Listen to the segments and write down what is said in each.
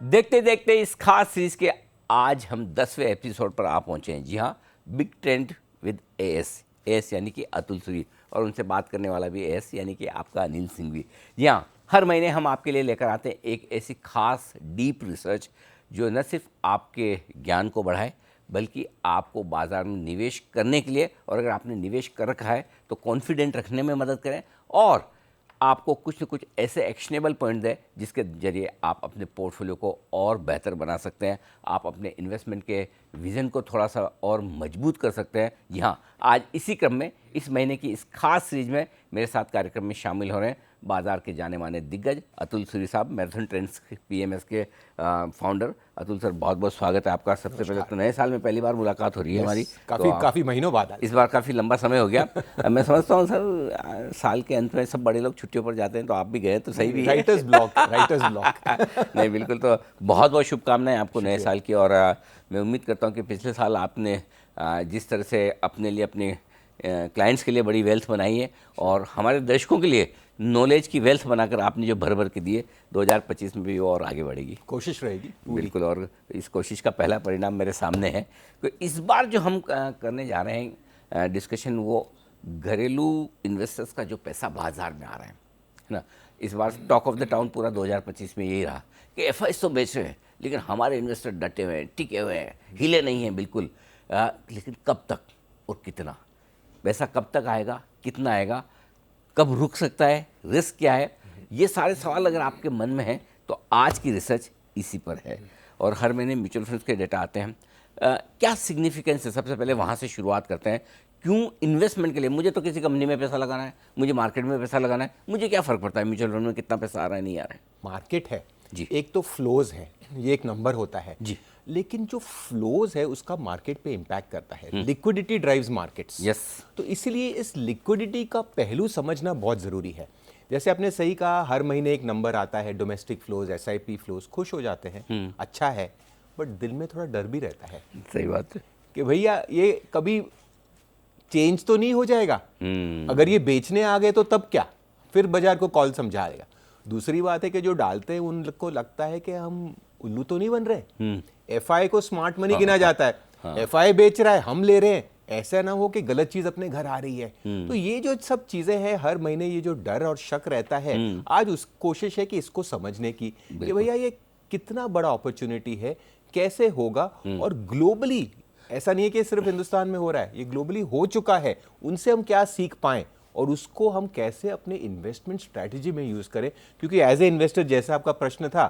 देखते देखते इस खास सीरीज के आज हम 10वें एपिसोड पर आ पहुंचे हैं। जी हाँ, बिग ट्रेंड विद एएस यानी कि अतुल सूरी, और उनसे बात करने वाला भी एएस यानी कि आपका अनिल सिंह भी। जी हाँ, हर महीने हम आपके लिए लेकर आते हैं एक ऐसी खास डीप रिसर्च जो न सिर्फ आपके ज्ञान को बढ़ाए बल्कि आपको बाज़ार में निवेश करने के लिए, और अगर आपने निवेश कर रखा है तो कॉन्फिडेंट रखने में मदद करें, और आपको कुछ न कुछ ऐसे एक्शनेबल पॉइंट दें जिसके ज़रिए आप अपने पोर्टफोलियो को और बेहतर बना सकते हैं, आप अपने इन्वेस्टमेंट के विज़न को थोड़ा सा और मजबूत कर सकते हैं। जी हाँ, आज इसी क्रम में इस महीने की इस खास सीरीज में मेरे साथ कार्यक्रम में शामिल हो रहे हैं बाज़ार के जाने माने दिग्गज अतुल सूरी साहब, मैराथन ट्रेंड्स पीएमएस के फाउंडर। अतुल सर, बहुत बहुत स्वागत है आपका। सबसे पहले तो नए साल में पहली बार मुलाकात हो रही है हमारी, काफ़ी महीनों बाद। इस बार काफ़ी लंबा समय हो गया। मैं समझता हूँ सर, साल के अंत में सब बड़े लोग छुट्टियों पर जाते हैं, तो आप भी गए तो सही भी है। राइटर्स ब्लॉक नहीं, बिल्कुल। तो बहुत बहुत शुभकामनाएं आपको नए साल की, और मैं उम्मीद करता हूँ कि पिछले साल आपने जिस तरह से अपने लिए, अपने क्लाइंट्स के लिए बड़ी वेल्थ बनाई है, और हमारे दर्शकों के लिए नॉलेज की वेल्थ बनाकर आपने जो भर भर के दिए, 2025 में भी वो और आगे बढ़ेगी, कोशिश रहेगी बिल्कुल। और इस कोशिश का पहला परिणाम मेरे सामने है। तो इस बार जो हम करने जा रहे हैं डिस्कशन, वो घरेलू इन्वेस्टर्स का जो पैसा बाजार में आ रहा है ना। इस बार टॉक ऑफ द टाउन पूरा 2025 में यही रहा कि एफआईज तो बेच रहे हैं, लेकिन हमारे इन्वेस्टर डटे हुए हैं, टिके हुए हैं, हिले नहीं हैं बिल्कुल। लेकिन कब तक और कितना पैसा, कब तक आएगा, कितना आएगा, कब रुक सकता है, रिस्क क्या है, ये सारे सवाल अगर आपके मन में हैं तो आज की रिसर्च इसी पर है। और हर महीने म्यूचुअल फंड्स के डेटा आते हैं। क्या सिग्निफिकेंस है, सबसे पहले वहाँ से शुरुआत करते हैं। क्यों इन्वेस्टमेंट के लिए मुझे तो किसी कंपनी में पैसा लगाना है, मुझे मार्केट में पैसा लगाना है, मुझे क्या फ़र्क पड़ता है म्यूचुअल फंड में कितना पैसा आ रहा है, नहीं आ रहा है। मार्केट है जी, एक तो फ्लोज है, ये एक नंबर होता है जी, लेकिन जो फ्लोज है उसका मार्केट पे इम्पैक्ट करता है। Liquidity drives markets. यस। तो इसीलिए इस लिक्विडिटी का पहलू समझना बहुत ज़रूरी है। जैसे आपने सही कहा, हर महीने एक नंबर आता है, डोमेस्टिक फ्लोज, एसआईपी फ्लोज, खुश हो जाते हैं, अच्छा है, बट दिल में थोड़ा डर भी रहता है। सही बात है कि भैया ये कभी चेंज तो नहीं हो जाएगा। अगर ये बेचने आ गए तो तब क्या, फिर बाजार को कॉल समझा देगा। दूसरी बात है कि जो डालते हैं उनको लगता है कि हम उल्लू तो नहीं बन रहे। एफआई को स्मार्ट मनी गिना जाता है, एफआई बेच रहा है, हम ले रहे हैं, ऐसा ना हो कि गलत चीज अपने घर आ रही है। तो ये जो सब चीजें हैं, हर महीने ये जो डर और शक रहता है, आज उस कोशिश है कि इसको समझने की कि भैया ये कितना बड़ा अपॉर्चुनिटी है, कैसे होगा, और ग्लोबली ऐसा नहीं है कि सिर्फ हिंदुस्तान में हो रहा है, ये ग्लोबली हो चुका है, उनसे हम क्या सीख पाएं और उसको हम कैसे अपने इन्वेस्टमेंट स्ट्रैटेजी में यूज करें। क्योंकि एज ए इन्वेस्टर, जैसा आपका प्रश्न था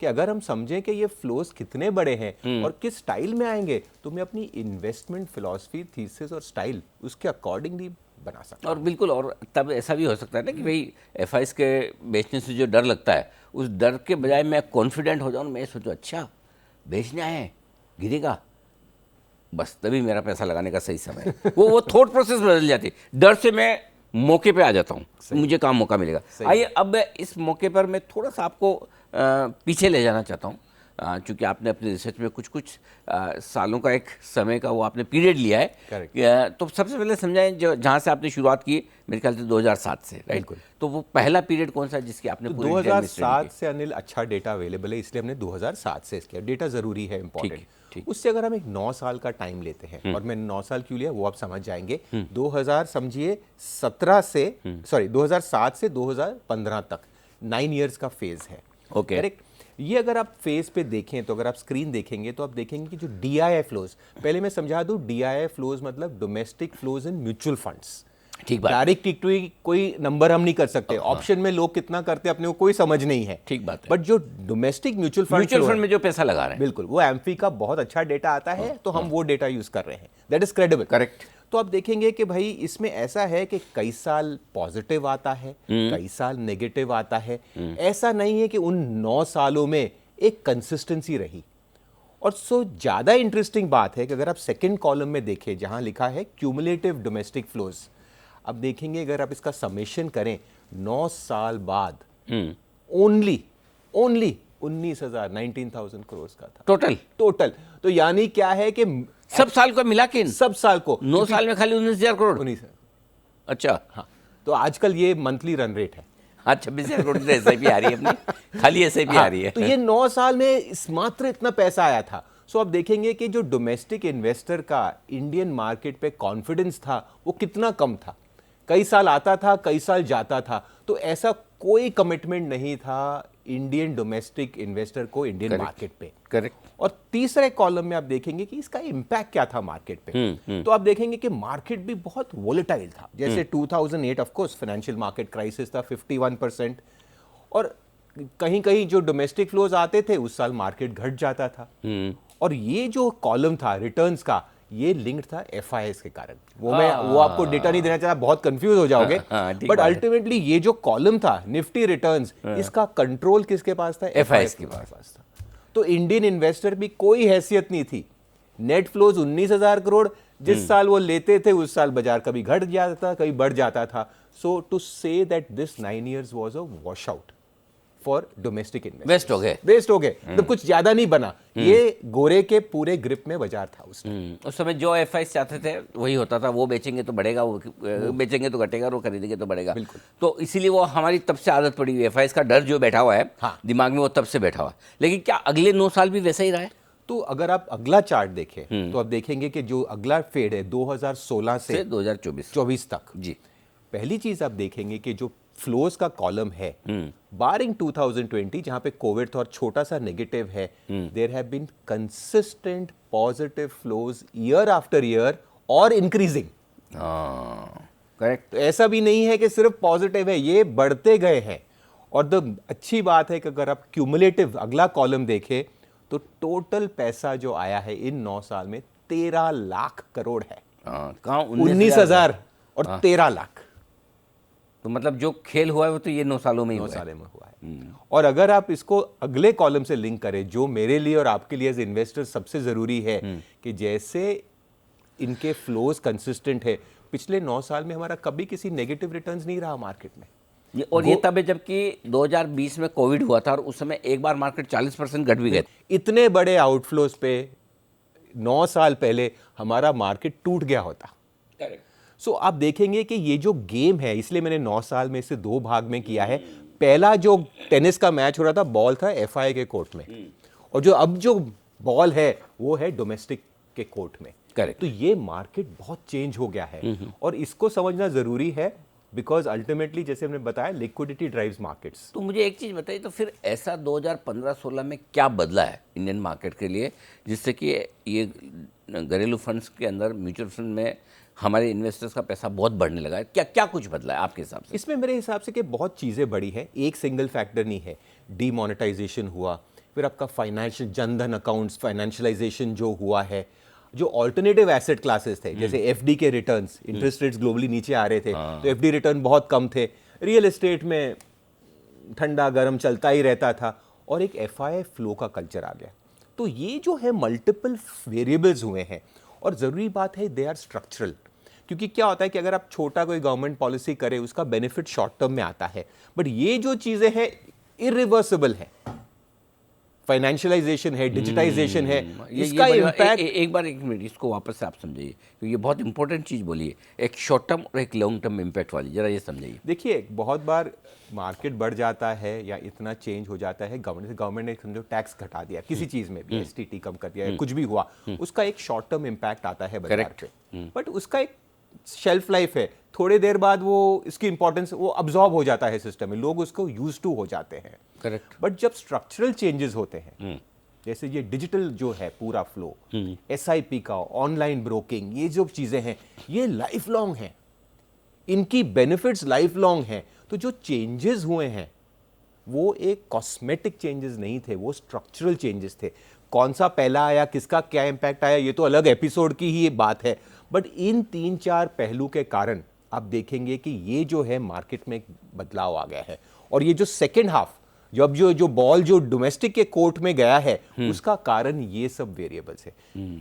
कि अगर हम समझें कि ये फ्लोज कितने बड़े हैं और किस स्टाइल में आएंगे, तो मैं अपनी इन्वेस्टमेंट फिलॉसफी, थीसिस और स्टाइल उसके अकॉर्डिंगली बना सकता और बिल्कुल। और तब ऐसा भी हो सकता है ना कि भाई एफआईज के बेचने से जो डर लगता है, उस डर के बजाय मैं कॉन्फिडेंट हो जाऊँ, मैं सोचूं अच्छा बेचने आए हैं, गिरेगा, बस तभी मेरा पैसा लगाने का सही समय है। वो थॉट प्रोसेस बदल जाती है। डर से मैं मौके पे आ जाता हूँ, मुझे काम मौका मिलेगा। आइए अब इस मौके पर मैं थोड़ा सा आपको पीछे ले जाना चाहता हूँ, चूँकि आपने अपने रिसर्च में कुछ सालों का एक समय का वो आपने पीरियड लिया है। तो सबसे पहले समझाएं, जो जहाँ से आपने शुरुआत की, मेरे ख्याल से 2007 से, राइट? तो वो पहला पीरियड कौन सा है जिसकी आपने तो 2007 से अनिल अच्छा डेटा अवेलेबल है, इसलिए हमने 2007 से किया। डेटा जरूरी है, इंपॉर्टेंट। उससे अगर हम एक 9 साल का टाइम लेते हैं, और मैंने 9 साल क्यों लिया वो आप समझ जाएंगे। 2000 समझिए 2007 से 2015 तक 9 इयर्स का फेज है। Okay, correct. ये अगर आप फेज पे देखें, तो अगर आप स्क्रीन देखेंगे तो आप देखेंगे कि जो डीआईआई फ्लोज, पहले मैं समझा दूं, डीआईआई फ्लोज मतलब domestic flows in mutual funds. ठीक बात। डायरेक्ट इक्विटी कोई नंबर हम नहीं कर सकते, ऑप्शन में लोग कितना करते हैं अपने को कोई समझ नहीं है। ठीक बात है। बट जो डोमेस्टिक म्यूचुअल फंड में जो पैसा लगा रहे हैं, बिल्कुल, वो एम्फी का बहुत अच्छा डेटा आता है, तो हम वो डेटा यूज कर रहे हैं, दैट इज क्रेडिबल। करेक्ट। तो आप देखेंगे कि भाई इसमें ऐसा है कि कई साल पॉजिटिव आता है, कई साल नेगेटिव आता है। ऐसा नहीं है कि उन 9 सालों में एक कंसिस्टेंसी रही। और सो ज्यादा इंटरेस्टिंग बात है कि अगर आप सेकंड कॉलम में देखें, जहां लिखा है क्यूमुलेटिव डोमेस्टिक फ्लोज, अब देखेंगे अगर आप इसका समेशन करें, 9 साल बाद ओनली 19,000 करोड़ का था टोटल। तो यानी क्या है कि सब साल को मिला के, सब साल को 9 साल में खाली 19,000 करोड़। 19। अच्छा, हाँ, तो आजकल ये मंथली रन रेट है। हाँ 26,000 करोड़ की SIP आ रही है अपनी, खाली SIP आ रही है। तो ये 9 साल में मात्र इतना पैसा आया था। सो आप देखेंगे कि जो डोमेस्टिक इन्वेस्टर का इंडियन मार्केट पे कॉन्फिडेंस था वो कितना कम था। कई साल आता था, कई साल जाता था, तो ऐसा कोई कमिटमेंट नहीं था इंडियन डोमेस्टिक इन्वेस्टर को इंडियन मार्केट पे। करेक्ट। और तीसरे कॉलम में आप देखेंगे कि इसका इंपैक्ट क्या था मार्केट पे। तो आप देखेंगे कि मार्केट भी बहुत वोलेटाइल था। जैसे 2008 of course financial market crisis था, 51%, और कहीं कहीं जो डोमेस्टिक फ्लोज आते थे उस साल मार्केट घट जाता था। और ये जो कॉलम था रिटर्न्स का, ये लिंक्ड था FIIs के कारण। वो आपको डेटा नहीं देना चाहता, बहुत कंफ्यूज हो जाओगे, बट अल्टीमेटली ये जो कॉलम था निफ्टी रिटर्न्स, इसका कंट्रोल किसके पास था? FIIs के पास था। तो इंडियन इन्वेस्टर भी कोई हैसियत नहीं थी। नेट फ्लोज 19,000 करोड़, जिस साल वो लेते थे उस साल बाजार कभी घट जाता था, कभी बढ़ जाता था। So to say that this 9 years was a wash out for domestic investors. Waste हो गए, मतलब कुछ ज्यादा नहीं बना। ये गोरे के पूरे ग्रिप में बाजार था उस समय। जो FIIs चाहते थे वही होता था, वो बेचेंगे तो बढ़ेगा, वो बेचेंगे तो घटेगा, वो खरीदेंगे तो बढ़ेगा। तो इसीलिए वो हमारी तब से आदत पड़ी हुई है। FIIs का डर जो बैठा हुआ है दिमाग में, वो तब से बैठा हुआ है। लेकिन क्या अगले 9 साल भी वैसा ही रहा है? तो अगर आप अगला चार्ट देखें तो आप देखेंगे कि जो अगला फेड है 2016 से 2024 तक जी। पहली चीज आप देखेंगे कि जो फ्लोज का कॉलम है, बारिंग 2020 जहां पे कोविड था और छोटा सा नेगेटिव है, there have been consistent positive flows year after year और इंक्रीजिंग। करेक्ट। तो ऐसा भी नहीं है कि सिर्फ पॉजिटिव है, ये बढ़ते गए हैं। और द अच्छी बात है कि अगर आप क्यूमुलेटिव अगला कॉलम देखें तो टोटल पैसा जो आया है इन 9 साल में 13 लाख करोड़ है। कहाँ 19,000 और 13 लाख। तो मतलब जो खेल हुआ है वो तो ये 9 सालों में ही 9 सालों में हुआ है। और अगर आप इसको अगले कॉलम से लिंक करें, जो मेरे लिए और आपके लिए एज इन्वेस्टर सबसे जरूरी है, कि जैसे इनके फ्लोज कंसिस्टेंट है, पिछले 9 साल में हमारा कभी किसी नेगेटिव रिटर्न्स नहीं रहा मार्केट में। ये तब है जबकि 2020 में कोविड हुआ था और उस समय एक बार मार्केट 40% घट भी गए। इतने बड़े आउटफ्लोज पे 9 साल पहले हमारा मार्केट टूट गया होता। सो आप देखेंगे कि ये जो गेम है, इसलिए मैंने 9 साल में इसे 2 भाग में किया है। पहला जो टेनिस का मैच हो रहा था, बॉल था FII के कोर्ट में, और जो अब जो बॉल है वो है डोमेस्टिक के कोर्ट में। करेक्ट। तो ये मार्केट बहुत चेंज हो गया है और इसको समझना जरूरी है, बिकॉज अल्टीमेटली जैसे हमने बताया लिक्विडिटी ड्राइव्स मार्केट्स। तो मुझे एक चीज़ बताइए, तो फिर ऐसा 2015-16 में क्या बदला है इंडियन मार्केट के लिए, जिससे कि ये घरेलू फंड्स के अंदर, म्यूचुअल फंड में हमारे इन्वेस्टर्स का पैसा बहुत बढ़ने लगा है? क्या क्या कुछ बदला है आपके हिसाब से? इसमें मेरे हिसाब से कि बहुत चीज़ें बड़ी हैं, एक सिंगल फैक्टर नहीं है। डीमोनेटाइजेशन हुआ, फिर आपका फाइनेंशियल जनधन अकाउंट्स फाइनेंशियलाइजेशन जो हुआ है, जो ऑल्टरनेटिव एसेट क्लासेस थे जैसे FD के रिटर्न्स, इंटरेस्ट रेट्स ग्लोबली नीचे आ रहे थे, तो FD रिटर्न बहुत कम थे। रियल एस्टेट में ठंडा गर्म चलता ही रहता था, और एक FII फ्लो का कल्चर आ गया। तो ये जो है मल्टीपल वेरिएबल्स हुए हैं, और ज़रूरी बात है दे आर स्ट्रक्चरल। क्योंकि क्या होता है कि अगर आप छोटा कोई गवर्नमेंट पॉलिसी करे उसका बेनिफिट शॉर्ट टर्म में आता है, बट ये जो चीज़ें हैं इरिवर्सिबल है। फाइनेंशियलाइजेशन है, डिजिटाइजेशन है, इसका इम्पैक्ट। एक मिनट इसको वापस से आप समझाइए, क्योंकि ये बहुत इंपॉर्टेंट चीज़ बोली है, एक शॉर्ट टर्म और एक लॉन्ग टर्म इम्पैक्ट वाली, जरा ये समझाइए। देखिए, बहुत बार मार्केट बढ़ जाता है या इतना चेंज हो जाता है, गवर्नमेंट ने समझो टैक्स घटा दिया किसी चीज़ में भी, STT कम कर दिया, कुछ भी हुआ, उसका एक शॉर्ट टर्म इम्पैक्ट आता है बाजार पे, बट उसका एक शेल्फ लाइफ है। थोड़े देर बाद वो इसकी इंपॉर्टेंस वो अब्जॉर्ब हो जाता है सिस्टम में, लोग उसको यूज टू हो जाते हैं। करेक्ट। बट जब स्ट्रक्चरल चेंजेस होते हैं, जैसे ये डिजिटल जो है पूरा फ्लो, SIP का, ऑनलाइन ब्रोकिंग, ये जो चीजें हैं ये लाइफ लॉन्ग हैं, इनकी बेनिफिट्स लाइफ लॉन्ग हैं। तो जो चेंजेस हुए हैं वो एक कॉस्मेटिक चेंजेस नहीं थे, वो स्ट्रक्चरल चेंजेस थे। कौन सा पहला आया, किसका क्या इंपैक्ट आया, ये तो अलग एपिसोड की ही बात है, बट इन 3-4 पहलू के कारण आप देखेंगे कि ये जो है मार्केट में एक बदलाव आ गया है। और ये जो सेकेंड हाफ, जब जो बॉल जो डोमेस्टिक के कोर्ट में गया है, उसका कारण ये सब वेरिएबल्स है।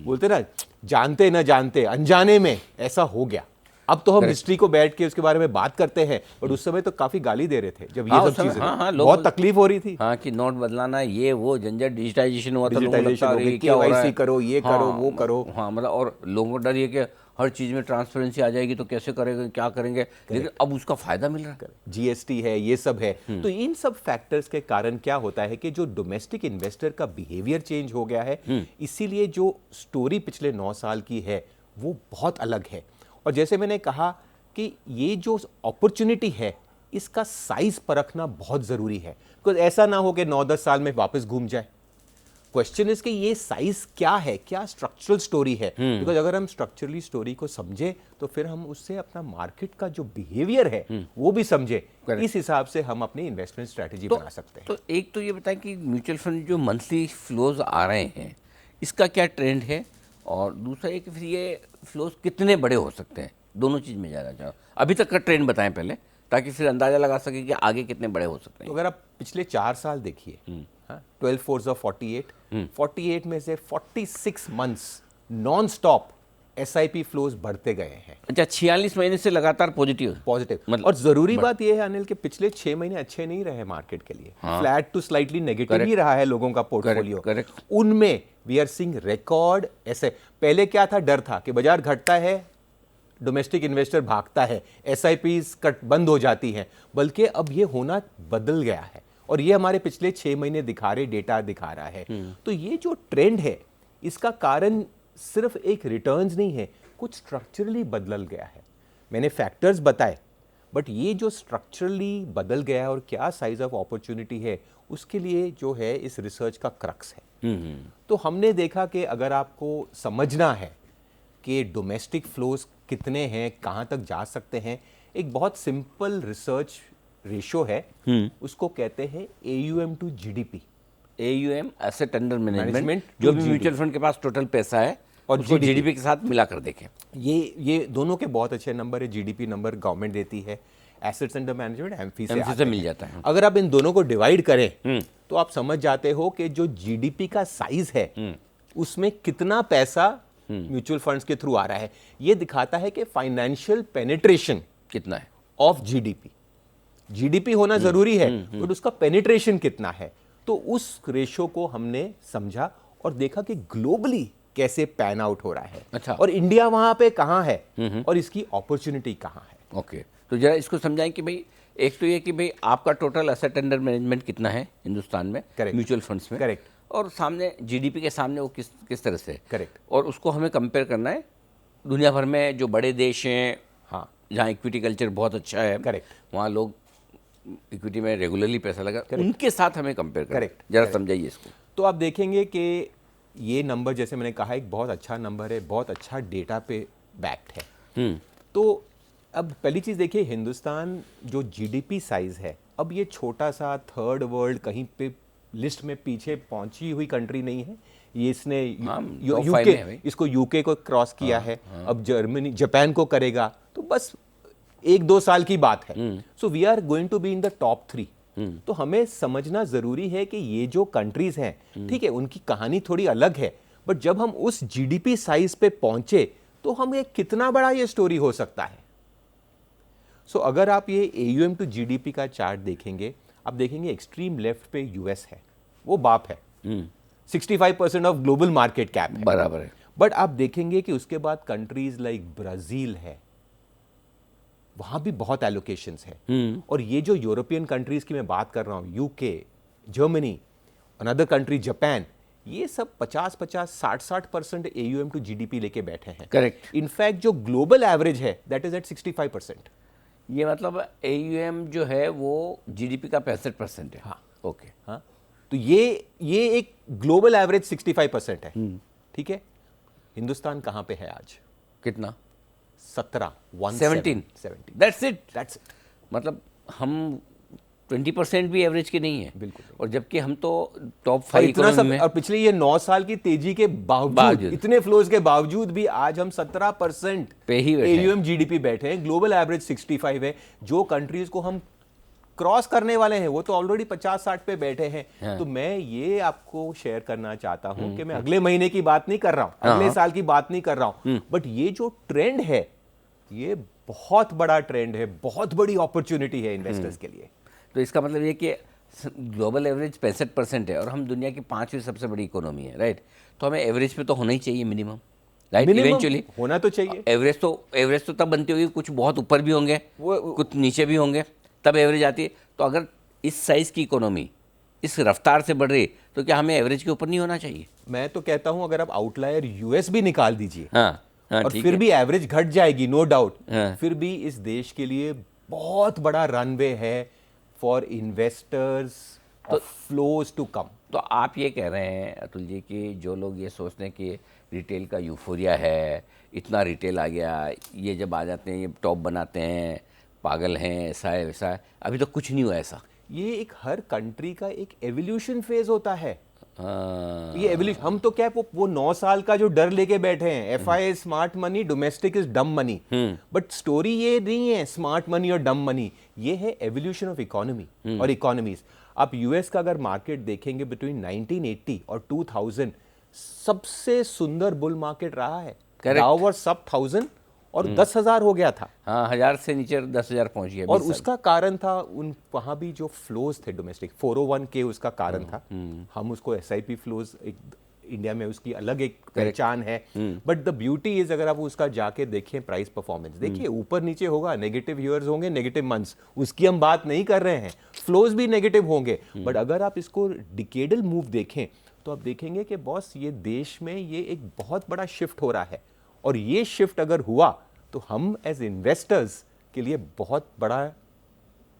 बोलते ना, जानते ना जानते अनजाने में ऐसा हो गया। अब तो हम हिस्ट्री को बैठ के उसके बारे में बात करते हैं, बट उस समय तो काफी गाली दे रहे थे जब ये सब चीजें, बहुत तकलीफ हो रही थी। हाँ, कि नोट बदलाना, ये वो झंझट, डिजिटाइजेशन हुआ, डिजिटाइजेशन हो गई, KYC करो, ये करो, वो करो। हाँ, मतलब और लोगों को डर ये कि हर चीज़ में ट्रांसपेरेंसी आ जाएगी तो कैसे करेंगे, क्या करेंगे, लेकिन अब उसका फ़ायदा मिल रहा है। जीएसटी है, ये सब है। तो इन सब फैक्टर्स के कारण क्या होता है कि जो डोमेस्टिक इन्वेस्टर का बिहेवियर चेंज हो गया है, इसीलिए जो स्टोरी पिछले 9 साल की है वो बहुत अलग है। और जैसे मैंने कहा कि ये जो अपॉर्चुनिटी है इसका साइज परखना बहुत ज़रूरी है, बिकॉज ऐसा ना हो कि 9-10 साल में वापस घूम जाए। क्वेश्चन इज कि ये साइज क्या है, क्या स्ट्रक्चरल स्टोरी है, बिकॉज अगर हम स्ट्रक्चरली स्टोरी को समझे तो फिर हम उससे अपना मार्केट का जो बिहेवियर है वो भी समझे, इस हिसाब से हम अपनी इन्वेस्टमेंट स्ट्रेटेजी बना सकते हैं। तो एक तो ये बताएं कि म्यूचुअल फंड जो मंथली फ्लोज आ रहे हैं इसका क्या ट्रेंड है, और दूसरा एक फिर ये फ्लोज कितने बड़े हो सकते हैं, दोनों चीज़ में जाना चाहो। अभी तक का ट्रेंड बताएं पहले, ताकि फिर अंदाजा लगा सके कि आगे कितने बड़े हो सकते हैं। तो अगर आप पिछले 4 साल देखिए, 12 4 48, 48 में से 46 months non stop SIP flows बढ़ते गए हैं। अच्छा, 46 महीने से लगातार पॉजिटिव। पॉजिटिव। और जरूरी बात यह है अनिल कि पिछले 6 महीने अच्छे नहीं रहे मार्केट के लिए, फ्लैट टू स्लाइटली नेगेटिव ही रहा है लोगों का पोर्टफोलियो। करेक्ट। उनमें वी आर सीइंग रिकॉर्ड ऐसे। पहले क्या था, डर था कि बाजार घटता है, डोमेस्टिक इन्वेस्टर भागता है, एसआईपीज कट बंद हो जाती हैं, बल्कि अब ये होना बदल गया है और ये हमारे पिछले 6 महीने दिखा रहे डेटा दिखा रहा है। तो ये जो ट्रेंड है इसका कारण सिर्फ एक रिटर्न्स नहीं है, कुछ स्ट्रक्चरली बदल गया है। मैंने फैक्टर्स बताए, बट ये जो स्ट्रक्चरली बदल गया है और क्या साइज ऑफ अपॉर्चुनिटी है उसके लिए जो है इस रिसर्च का क्रक्स है। तो हमने देखा कि अगर आपको समझना है कि डोमेस्टिक फ्लोज कितने हैं, कहाँ तक जा सकते हैं, एक बहुत सिंपल रिसर्च रेशो है, उसको कहते हैं AUM to GDP। AUM asset under management, management जो to भी म्यूचुअल फंड के पास टोटल पैसा है और उसको GDP GDP के साथ मिलाकर देखें। ये दोनों के बहुत अच्छे नंबर है। GDP नंबर गवर्नमेंट देती है, एसेट्स अंडर मैनेजमेंट एमफी से आते मिल हैं। जाता है। अगर आप इन दोनों को डिवाइड करें तो आप समझ जाते हो कि जो GDP का साइज है उसमें कितना पैसा म्यूचुअल फंड्स के थ्रू आ रहा है। ये दिखाता है कि फाइनेंशियल पेनिट्रेशन कितना है ऑफ GDP होना जरूरी है, बट उसका पेनिट्रेशन कितना है। तो उस रेशो को हमने समझा और देखा कि ग्लोबली कैसे पैन आउट हो रहा है। अच्छा। और इंडिया वहां पे कहां है और इसकी अपॉर्चुनिटी कहां है। ओके, तो जरा इसको समझाएं कि भाई एक तो ये कि भाई आपका टोटल एसेट अंडर मैनेजमेंट कितना है हिंदुस्तान में म्यूचुअल फंड्स में, करेक्ट, और सामने GDP के सामने वो किस तरह से, करेक्ट, और उसको हमें कंपेयर करना है दुनिया भर में जो बड़े देश हैं, हाँ, जहाँ इक्विटी कल्चर बहुत अच्छा है, करेक्ट, वहाँ लोग इक्विटी में रेगुलरली पैसा लगा, उनके साथ हमें कंपेयर करना। करेक्ट, जरा समझाइए इसको। तो आप देखेंगे कि ये नंबर जैसे मैंने कहा एक बहुत अच्छा नंबर है, बहुत अच्छा डेटा पे बैक्ड है। तो अब पहली चीज देखिए, हिंदुस्तान जो GDP साइज है, अब ये छोटा सा थर्ड वर्ल्ड कहीं पे लिस्ट में पीछे पहुंची हुई कंट्री नहीं है। ये इसने यूके, इसको यूके को क्रॉस किया है, अब जर्मनी जापान को करेगा, तो बस 1-2 साल की बात है। So we are going to be in the top 3। तो हमें समझना जरूरी है कि ये जो कंट्रीज हैं, ठीक है, उनकी कहानी थोड़ी अलग है, बट जब हम उस GDP साइज पे पहुंचे तो हमें कितना बड़ा ये स्टोरी हो सकता है। सो अगर आप ये AUM टू GDP का चार्ट देखेंगे, आप देखेंगे एक्सट्रीम लेफ्ट पे US है, वो बाप है, 65% ऑफ ग्लोबल मार्केट कैप है, बराबर है। बट आप देखेंगे कि उसके बाद कंट्रीज लाइक ब्राजील है, वहां भी बहुत एलोकेशंस है। और ये जो यूरोपियन कंट्रीज की मैं बात कर रहा हूं, UK, Germany, another country Japan, ये सब 50-50, 60-60% AUM टू GDP लेके बैठे हैं। करेक्ट। इनफैक्ट जो ग्लोबल एवरेज है दैट इज एट 65%। ये मतलब AUM जो है वो GDP का 65% है। हाँ, ओके, हाँ, तो ये एक ग्लोबल एवरेज 65% है, ठीक है। हिंदुस्तान कहां पे है आज? कितना? 17 दैट्स इट। मतलब हम 20% भी एवरेज के नहीं है, बिल्कुल। और जबकि हम तो टॉप 5 इकोनॉमी में। और पिछले ये 9 साल की तेजी के बावजूद, इतने फ्लोज के बावजूद भी आज हम 17% पे ही AUM GDP बैठे हैं। ग्लोबल एवरेज 65 है। जो कंट्रीज को हम क्रॉस करने वाले हैं वो तो ऑलरेडी 50-60 पे बैठे हैं। हाँ। तो मैं ये आपको शेयर करना चाहता हूं कि मैं अगले महीने की बात नहीं कर रहा हूं, अगले साल की बात नहीं कर रहा हूं, बट ये जो ट्रेंड है ये बहुत बड़ा ट्रेंड है, बहुत बड़ी अपॉर्चुनिटी है इन्वेस्टर्स के लिए। तो इसका मतलब ये कि ग्लोबल एवरेज 65% है और हम दुनिया की 5वीं सबसे बड़ी इकोनॉमी है, राइट। तो हमें एवरेज पे तो होना ही चाहिए मिनिमम। राइट, मिनिमम इवेंचुअली होना तो चाहिए। एवरेज तो तब बनती होगी, कुछ बहुत ऊपर भी होंगे, कुछ नीचे भी होंगे, तब एवरेज आती है। तो अगर इस साइज़ की इकोनॉमी इस रफ्तार से बढ़ रही तो क्या हमें एवरेज के ऊपर नहीं होना चाहिए? मैं तो कहता हूं अगर आप आउटलायर यूएस भी निकाल दीजिए, हाँ हाँ, और ठीक फिर है। भी एवरेज घट जाएगी, नो डाउट, हाँ। फिर भी इस देश के लिए बहुत बड़ा रनवे है for investors of flows to come. तो आप ये कह रहे हैं अतुल जी कि जो लोग ये सोचते हैं कि रिटेल का यूफोरिया है, इतना रिटेल आ गया, ये जब आ जाते हैं ये टॉप बनाते हैं, पागल हैं, ऐसा है वैसा है, अभी तो कुछ नहीं हुआ ऐसा। ये एक हर कंट्री का एक एवोल्यूशन फेज होता है। हाँ, ये एवोल्यूशन, हम तो क्या वो 9 साल का जो डर लेके बैठे हैं, FI is smart money, domestic is dumb money. But story ये नहीं है स्मार्ट मनी और डम मनी, ये है एवोल्यूशन ऑफ इकोनॉमी और इकोनॉमीज। आप यूएस का अगर मार्केट देखेंगे बिटवीन 1980 और 2000 सबसे सुंदर बुल मार्केट रहा है। डाउ वाज सब 1000 और 10,000 हो गया था। हाँ, 1000 से नीचे 10,000 पहुंच गया। और 20 साल। उसका कारण था उन वहां भी जो फ्लोज थे डोमेस्टिक, 401k उसका कारण था। हम उसको एसआईपी फ्लोज, एक इंडिया में उसकी अलग एक पहचान है। बट द ब्यूटी इज अगर आप उसका जाके देखें प्राइस परफॉर्मेंस, देखिए ऊपर नीचे होगा, नेगेटिव ईयर्स होंगे, नेगेटिव मंथ्स, उसकी हम बात नहीं कर रहे हैं, फ्लोज भी नेगेटिव होंगे। बट अगर आप इसको डिकेडल मूव देखें तो आप देखेंगे कि बॉस ये देश में ये एक बहुत बड़ा शिफ्ट हो रहा है। और ये शिफ्ट अगर हुआ तो हम एज इन्वेस्टर्स के लिए बहुत बड़ा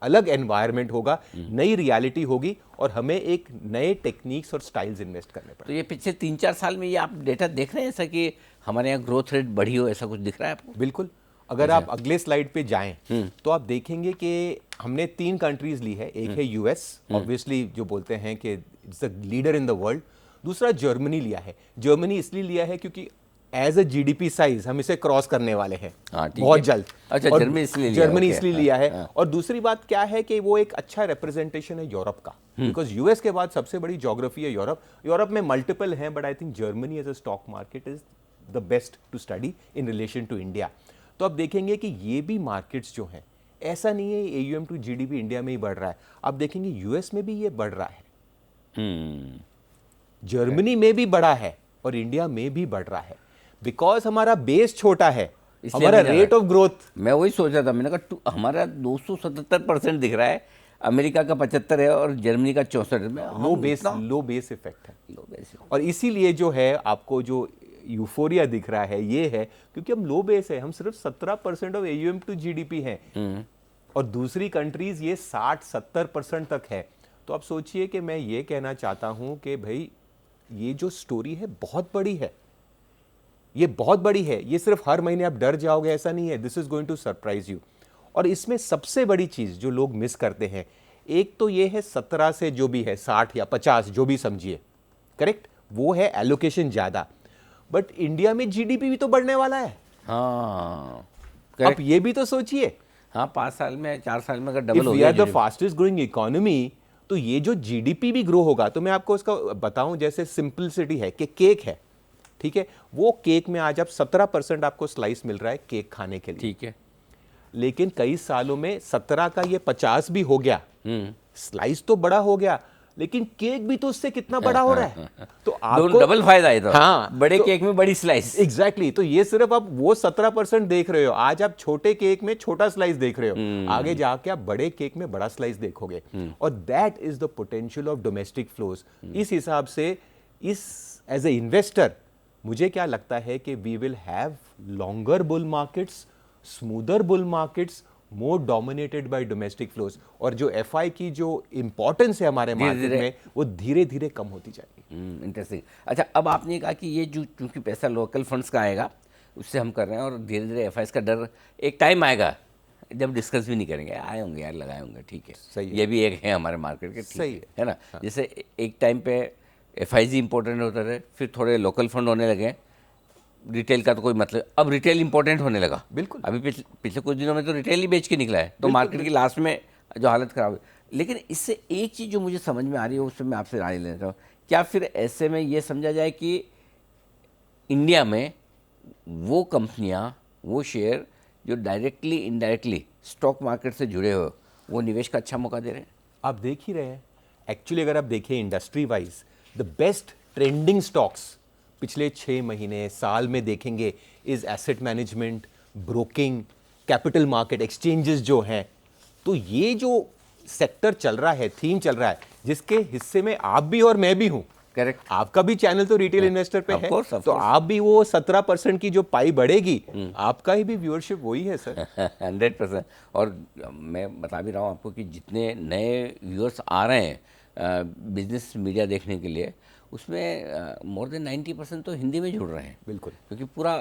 अलग एनवायरनमेंट होगा, नई रियलिटी होगी, और हमें एक नए टेक्निक्स और स्टाइल्स इन्वेस्ट करने तो पड़ेंगे। ये पिछले 3-4 साल में ये आप डेटा देख रहे हैं ऐसा कि हमारे यहाँ ग्रोथ रेट बढ़ी हो, ऐसा कुछ दिख रहा है आपको? बिल्कुल। अगर आप अगले स्लाइड पे जाएं तो आप देखेंगे कि हमने 3 कंट्रीज ली है। एक है यूएस, ऑब्वियसली जो बोलते हैं कि it's the leader in the world. दूसरा जर्मनी लिया है। जर्मनी इसलिए लिया है क्योंकि एज अ जीडीपी साइज हम इसे क्रॉस करने वाले हैं बहुत जल्द। अच्छा, और जर्मनी इसलिए लिया है। और दूसरी बात क्या है कि वो एक अच्छा रिप्रेजेंटेशन है यूरोप का, बिकॉज यूएस के बाद सबसे बड़ी ज्योग्राफी है यूरोप। यूरोप में मल्टीपल हैं, but I think Germany as a stock market is the best to study in relation to India. तो आप देखेंगे कि ये भी मार्केट्स जो हैं, ऐसा नहीं है एयूएम टू जीडीपी इंडिया में ही बढ़ रहा है, आप देखेंगे यूएस में भी ये बढ़ रहा है, जर्मनी में भी बढ़ा है, और इंडिया में भी बढ़ रहा है। बिकॉज हमारा बेस छोटा है, हमारा रेट ऑफ ग्रोथ। मैं वही सोच रहा था, मैंने कहा हमारा 277% दिख रहा है, अमेरिका का 75 है और जर्मनी का 64 है। लो बेस इफेक्ट है। लो बेस। और इसीलिए जो है आपको जो यूफोरिया दिख रहा है ये है क्योंकि हम लो बेस है, हम सिर्फ 17% ऑफ एयूएम टू जीडीपी हैं, और दूसरी कंट्रीज ये 60-70% तक है। तो आप सोचिए कि मैं ये कहना चाहता हूं कि भाई ये जो स्टोरी है बहुत बड़ी है, ये बहुत बड़ी है। ये सिर्फ हर महीने आप डर जाओगे ऐसा नहीं है, this is going to surprise you. और इसमें सबसे बड़ी चीज जो लोग मिस करते हैं, एक तो ये है 17 से जो भी है 60 या 50 जो भी समझिए, करेक्ट, वो है एलोकेशन ज्यादा। बट इंडिया में जीडीपी भी तो बढ़ने वाला है। हाँ, आप ये भी तो सोचिए। हाँ, 5 साल में 4 साल में अगर डबल हो वी गया are the fastest growing economy, तो ये जो जीडीपी भी ग्रो होगा। तो मैं आपको इसका बताऊं, जैसे सिंपलिसिटी है कि केक है, ठीक है, वो केक में आज आप 17% आपको स्लाइस मिल रहा है केक खाने के लिए, ठीक है, लेकिन कई सालों में 17 का ये 50 भी हो गया। स्लाइस तो बड़ा हो गया, लेकिन केक भी तो उससे कितना बड़ा हो रहा है। तो आपको डबल फायदा है। तो हाँ, बड़े तो, केक में बड़ी स्लाइस। एग्जैक्टली तो ये सिर्फ आप वो 17% देख रहे हो, आज आप छोटे केक में छोटा स्लाइस देख रहे हो, आगे जाके आप बड़े केक में बड़ा स्लाइस देखोगे। और that is the potential of domestic flows. इस हिसाब से इस एज ए इन्वेस्टर मुझे क्या लगता है कि we will have longer bull markets, smoother bull markets, more dominated by domestic flows. और जो एफआई की जो इंपॉर्टेंस है हमारे मार्केट में, वो धीरे धीरे कम होती जाएगी। इंटरेस्टिंग। अच्छा, अब आपने कहा कि ये जो चूंकि पैसा लोकल फंड्स का आएगा उससे हम कर रहे हैं, और धीरे धीरे एफआईज का डर, एक टाइम आएगा जब डिस्कस भी नहीं करेंगे, आए होंगे यार, लगाए होंगे, ठीक है, सही है। ये भी एक है हमारे मार्केट के, सही है ना। जैसे एक टाइम पे एफआईजी इंपॉर्टेंट होते रहे, फिर थोड़े लोकल फंड होने लगे, रिटेल का तो कोई मतलब, अब रिटेल इंपॉर्टेंट होने लगा। बिल्कुल। अभी पिछले कुछ दिनों में तो रिटेल ही बेच के निकला है, तो मार्केट की लास्ट में जो हालत खराब है। लेकिन इससे एक चीज़ जो मुझे समझ में आ रही है, उससे मैं आपसे राय लेना चाहूँ, क्या फिर ऐसे में ये समझा जाए कि इंडिया में वो कंपनियां, वो शेयर जो डायरेक्टली इनडायरेक्टली स्टॉक मार्केट से जुड़े हो, वो निवेश का अच्छा मौका दे रहे हैं? आप देख ही रहे हैं। एक्चुअली अगर आप देखिए industry wise, the best trending stocks पिछले 6 महीने साल में देखेंगे is asset management, broking, capital market, exchanges जो हैं, तो ये जो सेक्टर चल रहा है, थीम चल रहा है, जिसके हिस्से में आप भी और मैं भी हूं। करेक्ट। आपका भी चैनल तो रिटेल इन्वेस्टर पे Of है, course, of तो course. आप भी वो 17% की जो पाई बढ़ेगी, आपका ही भी व्यूअरशिप वही है सर। 100%। और मैं बता भी रहा हूँ आपको कि जितने नए व्यूअर्स आ रहे हैं बिजनेस मीडिया देखने के लिए, उसमें मोर देन 90% तो हिंदी में जुड़ रहे हैं। बिल्कुल। क्योंकि पूरा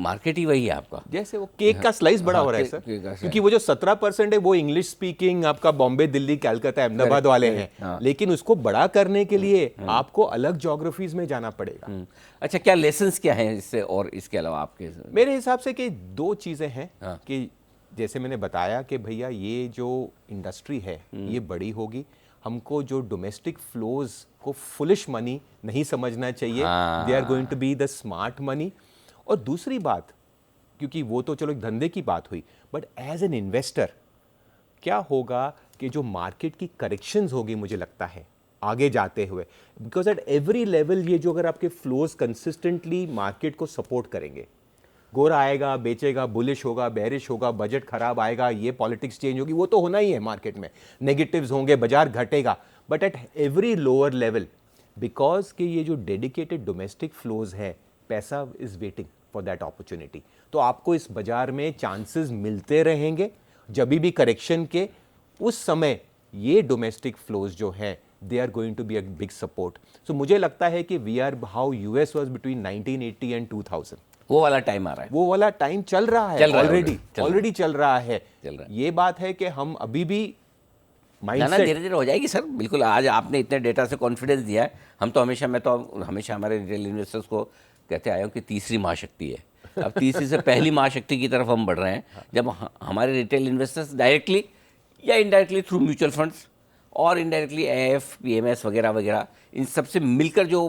मार्केट ही वही है आपका। जैसे वो केक का स्लाइस बड़ा हाँ, हो रहा है केक- सर, केक का क्योंकि वो जो 17% है वो इंग्लिश स्पीकिंग आपका बॉम्बे, दिल्ली, कलकत्ता, अहमदाबाद वाले हैं, हाँ। लेकिन उसको बड़ा करने के लिए आपको अलग ज्योग्राफीज में जाना पड़ेगा। अच्छा, क्या लेसन्स क्या हैं इससे और इसके अलावा आपके? मेरे हिसाब से कि 2 चीजें हैं हाँ। कि जैसे मैंने बताया कि भैया ये जो इंडस्ट्री है ये बड़ी होगी, हमको जो डोमेस्टिक फ्लोज को फुलिश मनी नहीं समझना चाहिए, they are going to be the smart money. और दूसरी बात, क्योंकि वो तो चलो एक धंधे की बात हुई, बट एज एन इन्वेस्टर क्या होगा कि जो मार्केट की करेक्शंस होगी, मुझे लगता है आगे जाते हुए, बिकॉज एट एवरी लेवल ये जो अगर आपके फ्लोज कंसिस्टेंटली मार्केट को सपोर्ट करेंगे, गोरा आएगा, बेचेगा, बुलिश होगा, बेरिश होगा, बजट खराब आएगा, ये पॉलिटिक्स चेंज होगी, वो तो होना ही है मार्केट में, नेगेटिव्स होंगे, बाजार घटेगा, but at every lower level, because कि ये जो डेडिकेटेड डोमेस्टिक फ्लोज है, पैसा is waiting for that opportunity, तो आपको इस बाजार में चांसेस मिलते रहेंगे। जब भी करेक्शन के उस समय ये डोमेस्टिक फ्लोज जो है, they are going to be a big support. So मुझे लगता है कि we are how US was between 1980 and 2000, वो वाला टाइम आ रहा है। वो वाला टाइम चल रहा है, ऑलरेडी चल रहा है। ये बात है कि हम अभी भी ना माइंडसेट धीरे धीरे हो जाएगी सर, बिल्कुल। आज आपने इतने डेटा से कॉन्फिडेंस दिया है, मैं तो हमेशा हमारे रिटेल इन्वेस्टर्स को कहते आया हूँ कि तीसरी महाशक्ति है। अब तीसरी से पहली महाशक्ति की तरफ हम बढ़ रहे हैं, जब हमारे रिटेल इन्वेस्टर्स डायरेक्टली या इनडायरेक्टली थ्रू म्यूचुअल फंड्स और इनडायरेक्टली एएफ, पीएमएस वगैरह वगैरह, इन सबसे मिलकर जो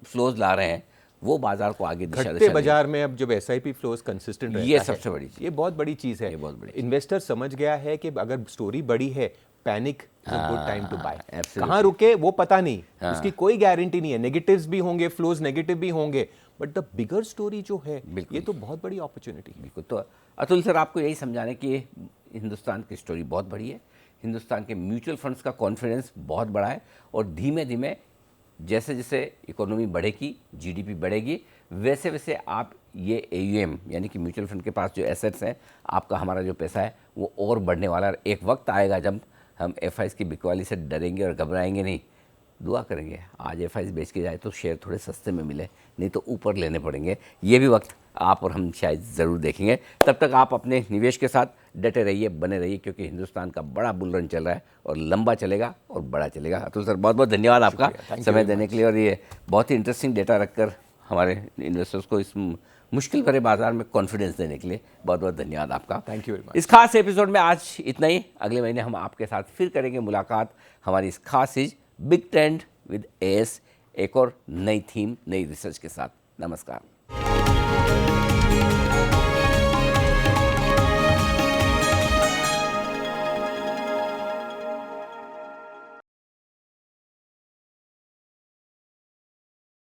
फ्लोज ला रहे हैं, वो बाजार को आगे दिशा घटते बाजार में अब जब एसआईपी फ्लोज कंसिस्टेंट रहता ये है, सबसे बड़ी चीज, ये बहुत बड़ी चीज है। ये बहुत बड़ी इन्वेस्टर समझ गया है कि अगर स्टोरी बड़ी है, panic is a good time to buy. absolutely. कहाँ रुके वो पता नहीं, उसकी कोई गारंटी नहीं है, नेगेटिव्स भी होंगे, फ्लोज नेगेटिव भी होंगे, बट द बिगर स्टोरी जो है, ये तो बहुत बड़ी अपॉर्चुनिटी है। बिल्कुल। तो अतुल सर, आपको यही समझाने कि हिंदुस्तान की स्टोरी बहुत बड़ी है, हिंदुस्तान के म्यूचुअल फंड्स का कॉन्फिडेंस बहुत बड़ा है, और धीमे धीमे जैसे जैसे इकोनॉमी बढ़ेगी, जीडीपी बढ़ेगी, वैसे वैसे आप ये एयूएम यानी कि म्यूचुअल फंड के पास जो एसेट्स हैं, आपका हमारा जो पैसा है, वो और बढ़ने वाला है। एक वक्त आएगा जब हम एफआईज की बिकवाली से डरेंगे और घबराएंगे नहीं, दुआ करेंगे आज एफआईज बेच के जाए तो शेयर थोड़े सस्ते में मिले, नहीं तो ऊपर लेने पड़ेंगे। ये भी वक्त आप और हम शायद ज़रूर देखेंगे। तब तक आप अपने निवेश के साथ डटे रहिए, बने रहिए, क्योंकि हिंदुस्तान का बड़ा बुल रन चल रहा है और लंबा चलेगा और बड़ा चलेगा। अतुल सर, बहुत बहुत धन्यवाद आपका समय देने के लिए, और ये बहुत ही इंटरेस्टिंग डेटा रखकर हमारे इन्वेस्टर्स को इस मुश्किल भरे बाजार में कॉन्फिडेंस देने के लिए बहुत बहुत धन्यवाद आपका। Thank you very much. इस खास एपिसोड में आज इतना ही। अगले महीने हम आपके साथ फिर करेंगे मुलाकात हमारी इस खास चीज बिग ट्रेंड विद एएस, एक और नई थीम, नई रिसर्च के साथ। नमस्कार।